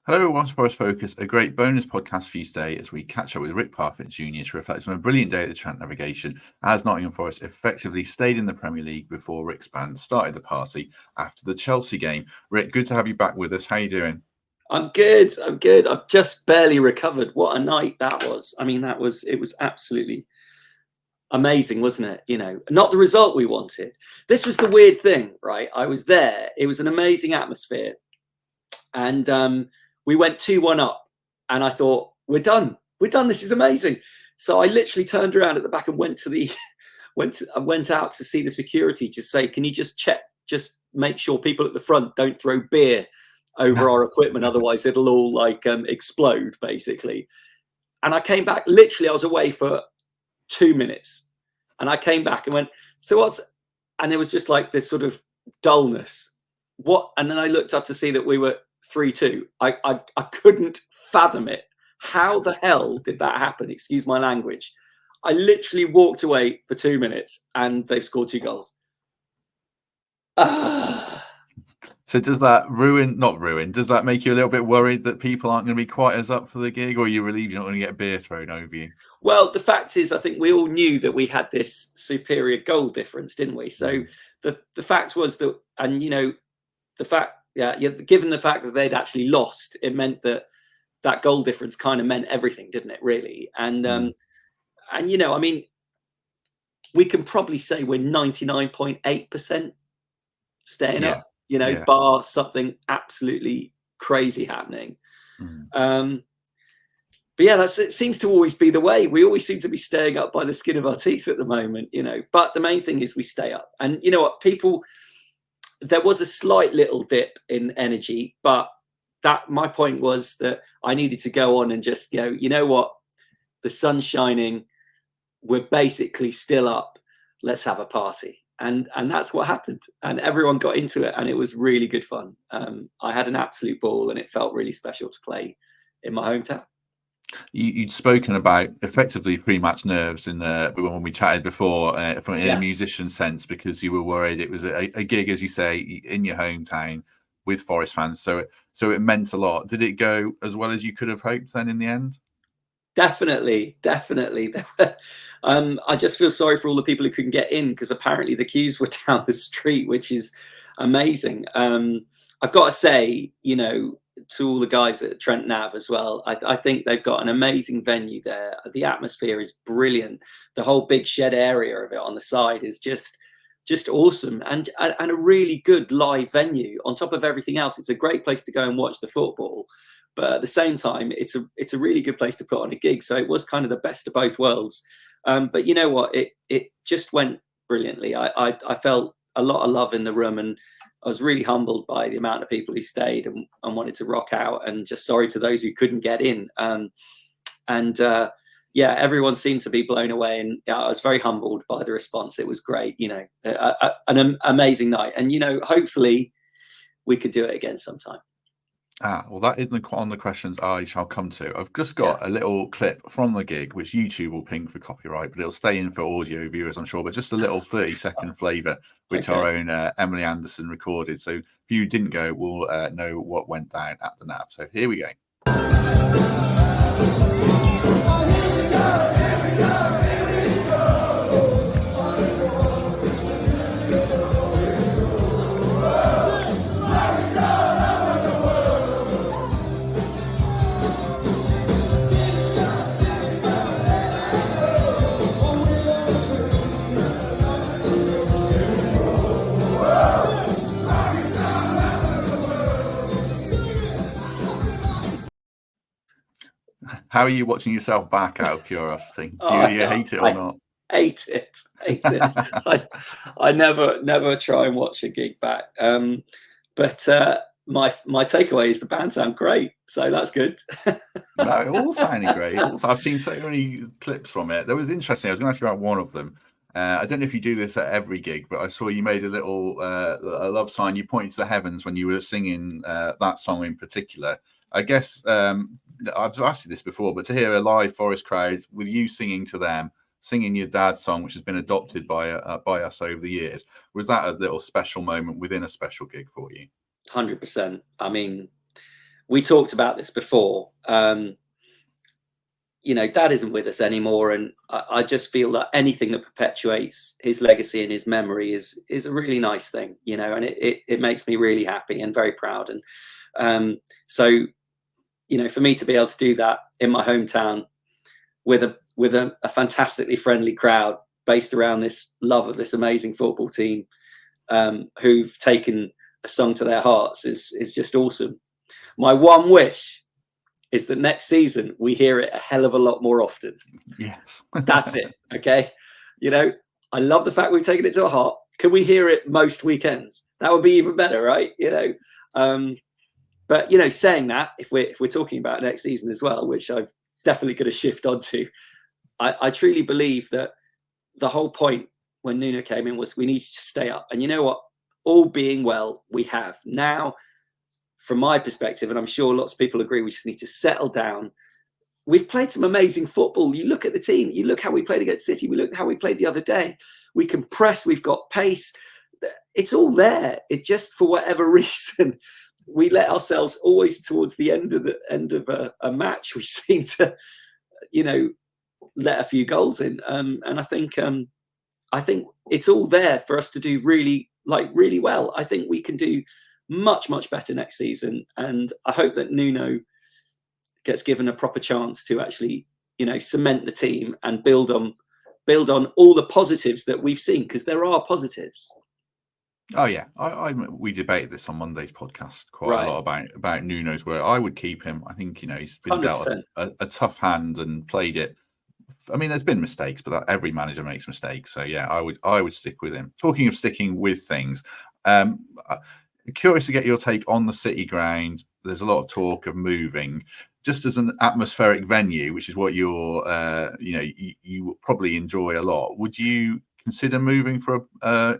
Hello, Once Forest Focus, a great bonus podcast for you today as we catch up with Rick Parfitt Junior to reflect on a brilliant day at the Trent Navigation as Nottingham Forest effectively stayed in the Premier League before Rick's band started the party after the Chelsea game. Rick, good to have you back with us. How are you doing? I'm good. I've just barely recovered. What a night that was. I mean, it was absolutely amazing, wasn't it? You know, not the result we wanted. This was the weird thing, right? I was there. It was an amazing atmosphere. And we went 2-1 up. And I thought, we're done. We're done. This is amazing. So I literally turned around at the back and went out to see the security, just say, can you just check, just make sure people at the front don't throw beer over our equipment, otherwise it'll all explode, basically. And I came back, literally I was away for 2 minutes, and I came back and went, so what's, and there was just like this sort of dullness. What? And then I looked up to see that we were 3-2. I couldn't fathom it. How the hell did that happen? Excuse my language. I literally walked away for 2 minutes and they've scored 2 goals. So does that does that make you a little bit worried that people aren't going to be quite as up for the gig, or are you relieved you're not going to get beer thrown over you? Well, the fact is, I think we all knew that we had this superior goal difference, didn't we? So the fact was that, and you know, the fact, given the fact that they'd actually lost, it meant that goal difference kind of meant everything, didn't it? Really, and you know, I mean, we can probably say we're 99.8% staying up. You know, bar something absolutely crazy happening. But yeah, it seems to always be the way. We always seem to be staying up by the skin of our teeth at the moment, you know. But the main thing is we stay up. And you know what, there was a slight little dip in energy, but my point was that I needed to go on and just go, you know what, the sun's shining, we're basically still up, let's have a party. And that's what happened, and everyone got into it, and it was really good fun. I had an absolute ball, and it felt really special to play in my hometown. You'd spoken about effectively pre-match nerves when we chatted before, in a musician sense, because you were worried it was a gig, as you say, in your hometown with Forest fans. So it meant a lot. Did it go as well as you could have hoped then in the end? Definitely. I just feel sorry for all the people who couldn't get in, because apparently the queues were down the street, which is amazing. I've got to say, you know, to all the guys at Trent Nav as well, I think they've got an amazing venue there. The atmosphere is brilliant. The whole big shed area of it on the side is just awesome, and a really good live venue. On top of everything else, it's a great place to go and watch the football. But at the same time, it's a really good place to put on a gig. So it was kind of the best of both worlds. But you know what? It just went brilliantly. I felt a lot of love in the room, and I was really humbled by the amount of people who stayed and wanted to rock out. And just sorry to those who couldn't get in. Yeah, everyone seemed to be blown away, and I was very humbled by the response. It was great. You know, an amazing night, and you know, hopefully we could do it again sometime. Well, that isn't on the questions I shall come to. I've just got a little clip from the gig, which YouTube will ping for copyright, but it'll stay in for audio viewers, I'm sure. But just a little 30-second flavour, which our own Emily Anderson recorded. So if you didn't go, we'll know what went down at the NAB. So here we go. How are you watching yourself back, out of curiosity? Do you hate it or not? Hate it. I never try and watch a gig back. But my takeaway is the band sound great, so that's good. No, it all sounded great. I've seen so many clips from it. That was interesting. I was going to ask you about one of them. I don't know if you do this at every gig, but I saw you made a little a love sign. You pointed to the heavens when you were singing that song in particular. I guess I've asked you this before, but to hear a live Forest crowd with you singing to them, singing your dad's song, which has been adopted by us over the years, was that a little special moment within a special gig for you? 100%. I mean, we talked about this before. You know, Dad isn't with us anymore, and I just feel that anything that perpetuates his legacy and his memory is a really nice thing, you know, and it makes me really happy and very proud. And so, you know, for me to be able to do that in my hometown with a fantastically friendly crowd based around this love of this amazing football team, who've taken a song to their hearts, is just awesome. My one wish is that next season we hear it a hell of a lot more often. Yes. That's it. Okay. You know, I love the fact we've taken it to our heart. Can we hear it most weekends? That would be even better, right? You know, but you know, saying that, if we're talking about next season as well, which I'm definitely going to shift onto, I truly believe that the whole point when Nuno came in was we need to stay up. And you know what? All being well, we have now. From my perspective, and I'm sure lots of people agree, we just need to settle down. We've played some amazing football. You look at the team, you look how we played against City, we look how we played the other day. We can press, we've got pace. It's all there. It just, for whatever reason, we let ourselves always towards the end of a match, we seem to, you know, let a few goals in. And I think it's all there for us to do really well. I think we can do much better next season, and I hope that Nuno gets given a proper chance to actually, you know, cement the team and build on all the positives that we've seen, because there are positives. Oh yeah, we debated this on Monday's podcast quite a lot about Nuno's work. I would keep him. I think, you know, he's been 100%. Dealt a tough hand and played it. I mean, there's been mistakes, but every manager makes mistakes. So yeah, I would stick with him. Talking of sticking with things, curious to get your take on the City ground. There's a lot of talk of moving, just as an atmospheric venue, which is what you're, you know, you probably enjoy a lot. Would you consider moving for a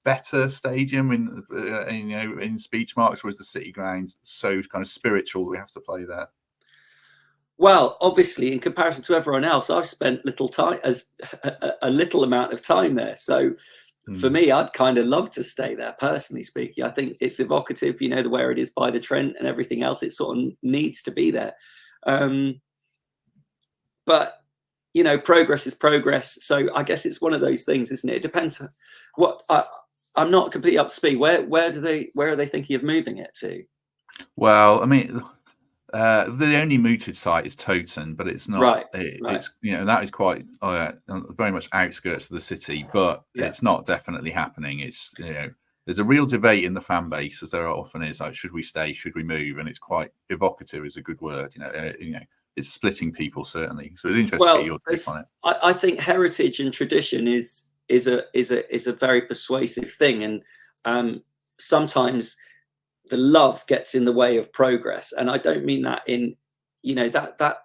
better stadium in you know, in speech marks, or is the City ground so kind of spiritual that we have to play there? Well, obviously, in comparison to everyone else, I've spent a little amount of time there. So for me, I'd kind of love to stay there, personally speaking. I think it's evocative, you know, the where it is by the Trent and everything else. It sort of needs to be there. But, you know, progress is progress. So I guess it's one of those things, isn't it? It depends. I'm not completely up to speed. Where are they thinking of moving it to? Well, I mean, the only mooted site is Trenton, but it's not. It's, you know, that is quite very much outskirts of the city, but it's not definitely happening. It's, you know, there's a real debate in the fan base, as there often is, like, should we stay, should we move? And it's quite evocative, is a good word. You know, it's splitting people, certainly. So it's interesting to get your take on it. I think heritage and tradition is a very persuasive thing, and sometimes the love gets in the way of progress. And I don't mean that in, you know, that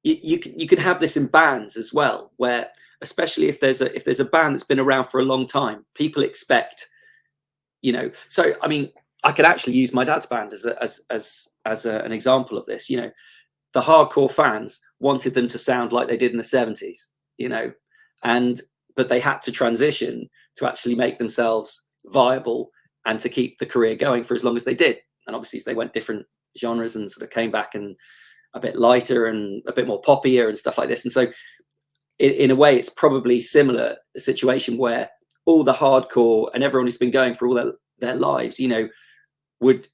you can have this in bands as well, where especially if there's a band that's been around for a long time, people expect, you know. So I mean, I could actually use my dad's band as an example of this. You know, the hardcore fans wanted them to sound like they did in the 70s, you know, but they had to transition to actually make themselves viable and to keep the career going for as long as they did. And obviously they went different genres and sort of came back and a bit lighter and a bit more poppier and stuff like this. And so in a way, it's probably similar, a situation where all the hardcore and everyone who's been going for all their lives, you know, would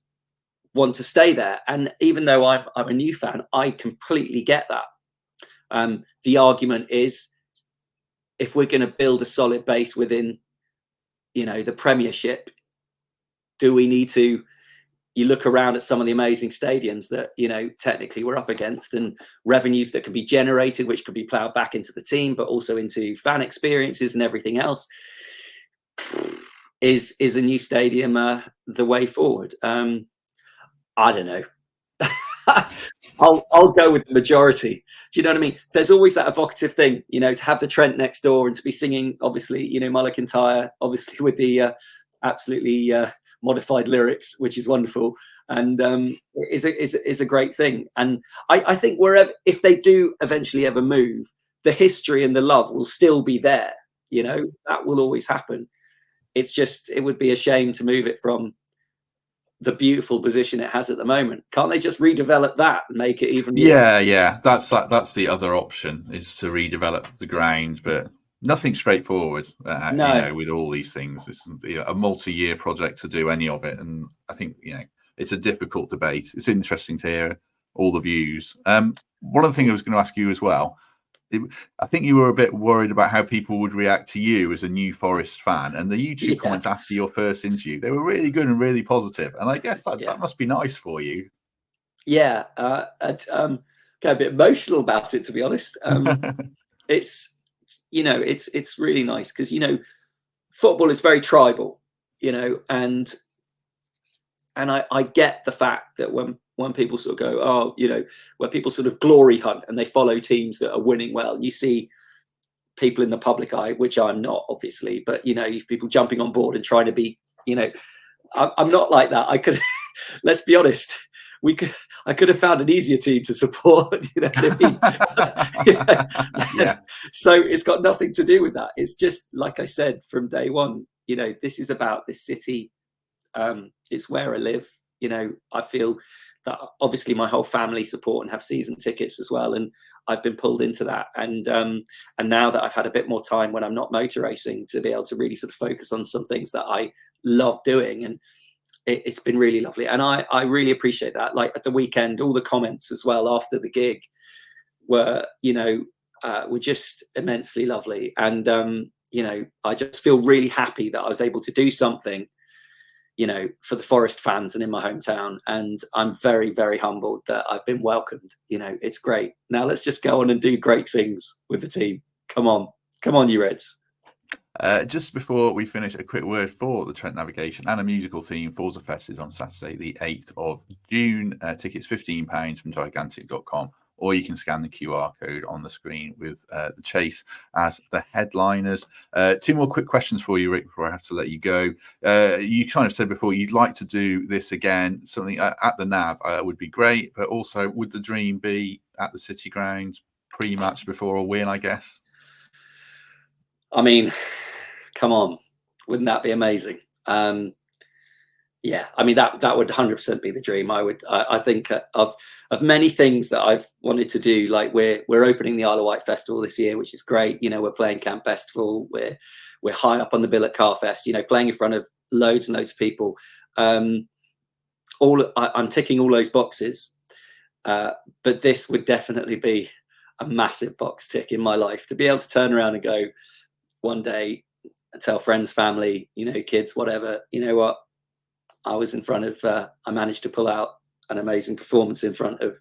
want to stay there. And even though I'm a new fan, I completely get that. The argument is, if we're going to build a solid base within, you know, the Premiership, do we need to? You look around at some of the amazing stadiums that, you know, technically we're up against, and revenues that can be generated, which could be ploughed back into the team, but also into fan experiences and everything else. Is a new stadium the way forward? I don't know. I'll go with the majority. Do you know what I mean? There's always that evocative thing, you know, to have the Trent next door and to be singing, obviously, you know, Mull Kintyre, obviously with the absolutely modified lyrics, which is wonderful, and is a great thing. And I think if they do eventually ever move, the history and the love will still be there. You know, that will always happen. It's just, it would be a shame to move it from the beautiful position it has at the moment. Can't they just redevelop that and make it even more? Yeah, that's the other option, is to redevelop the ground, but nothing straightforward. No. With all these things, it's a multi-year project to do any of it, and I think it's a difficult debate. It's interesting to hear all the views. One of the things I was going to ask you as well, I think you were a bit worried about how people would react to you as a new Forest fan, and the YouTube comments after your first interview, they were really good and really positive, and I guess that must be nice for you. Yeah, get a bit emotional about it, to be honest. It's it's really nice because football is very tribal, and I get the fact that when people sort of go, where people sort of glory hunt and they follow teams that are winning well, you see people in the public eye, which I'm not, obviously, but people jumping on board and trying to be, I'm not like that. I could, let's be honest, I could have found an easier team to support. So it's got nothing to do with that. It's just, like I said from day one, this is about this city. It's where I live. I feel that obviously my whole family support and have season tickets as well, and I've been pulled into that. And now that I've had a bit more time when I'm not motor racing, to be able to really sort of focus on some things that I love doing, and it's been really lovely. And I really appreciate that. Like at the weekend, all the comments as well after the gig were just immensely lovely. And I just feel really happy that I was able to do something for the Forest fans and in my hometown. And I'm very, very humbled that I've been welcomed. It's great. Now let's just go on and do great things with the team. Come on, you Reds. Just before we finish, a quick word for the Trent Navigation and a musical theme. Forza Fest is on Saturday, the 8th of June. Tickets £15 from gigantic.com, or you can scan the QR code on the screen with The Chase as the headliners. Two more quick questions for you, Rick, before I have to let you go. You kind of said before you'd like to do this again, something at the Nav would be great, but also would the dream be at the City Ground pre-match before a win, I guess? I mean, come on, wouldn't that be amazing? Yeah, I mean that would 100% be the dream. I think of many things that I've wanted to do. Like we're opening the Isle of Wight Festival this year, which is great. We're playing Camp Festival. We're high up on the bill at Carfest. Playing in front of loads and loads of people. I'm ticking all those boxes, but this would definitely be a massive box tick in my life, to be able to turn around and go one day and tell friends, family, kids, whatever, what, I was in front of, I managed to pull out an amazing performance in front of,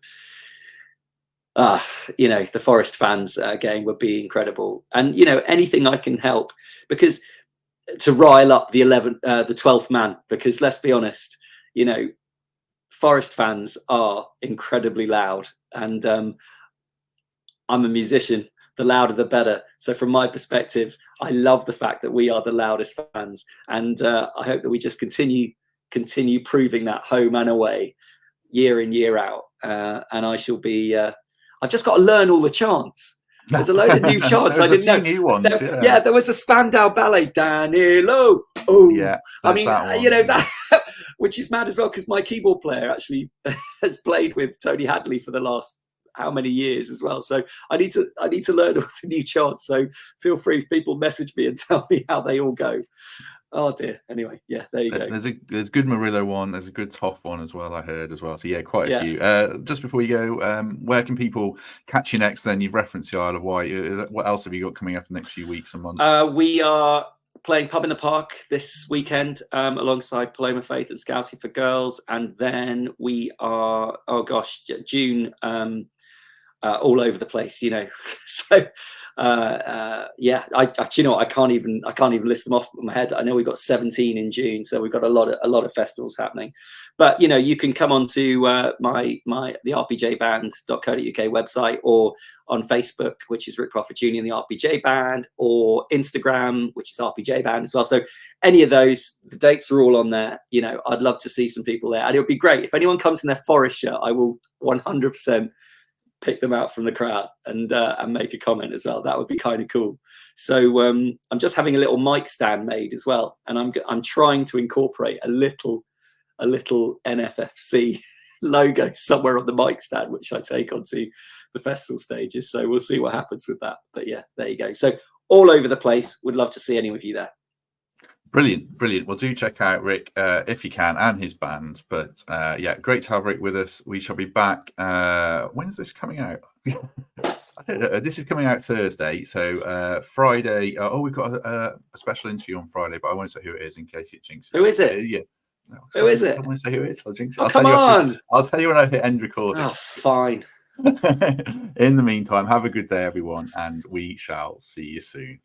the Forest fans game would be incredible. And, anything I can help, because to rile up the 12th man, because let's be honest, Forest fans are incredibly loud, and I'm a musician. The louder, the better. So from my perspective, I love the fact that we are the loudest fans, and I hope that we just continue proving that home and away, year in, year out. And I shall be. I've just got to learn all the chants. There's a load of new chants I didn't know. New ones, there was a Spandau Ballet, Danilo. Oh, yeah. I mean, that, which is mad as well, because my keyboard player actually has played with Tony Hadley for the last how many years as well. So I need to learn all the new chants. So feel free if people message me and tell me how they all go. Oh dear. Anyway, yeah, there you go. There's a good Murillo one. There's a good Toff one as well, I heard as well. So yeah, quite a few. Just before you go, where can people catch you next? Then you've referenced the Isle of Wight. What else have you got coming up in the next few weeks and months? We are playing Pub in the Park this weekend alongside Paloma Faith and Scouting for Girls, and then we are June all over the place, So I can't even list them off my head. I know we've got 17 in June, so we've got a lot of festivals happening. But you can come on to the rpjband.co.uk website, or on Facebook, which is Rick Parfitt Junior and the RPJ Band, or Instagram, which is RPJ Band as well. So any of those, the dates are all on there. I'd love to see some people there, and it would be great if anyone comes in their Forest shirt. I will 100% pick them out from the crowd and make a comment as well. That would be kind of cool. So I'm just having a little mic stand made as well, and I'm trying to incorporate a little a little NFFC logo somewhere on the mic stand, which I take onto the festival stages. So we'll see what happens with that. But yeah, there you go. So all over the place. Would love to see any of you there. Brilliant. Well, do check out Rick if you can, and his band. But yeah, great to have Rick with us. We shall be back. When's this coming out? I don't know. This is coming out Thursday, so Friday. We've got a special interview on Friday, but I won't say who it is in case it jinxes. Who is it? Yeah. No, who is it? I want to say who it is. I'll jinx it. Oh, come on! I'll tell you when I hit end recording. Oh, fine. In the meantime, have a good day, everyone, and we shall see you soon.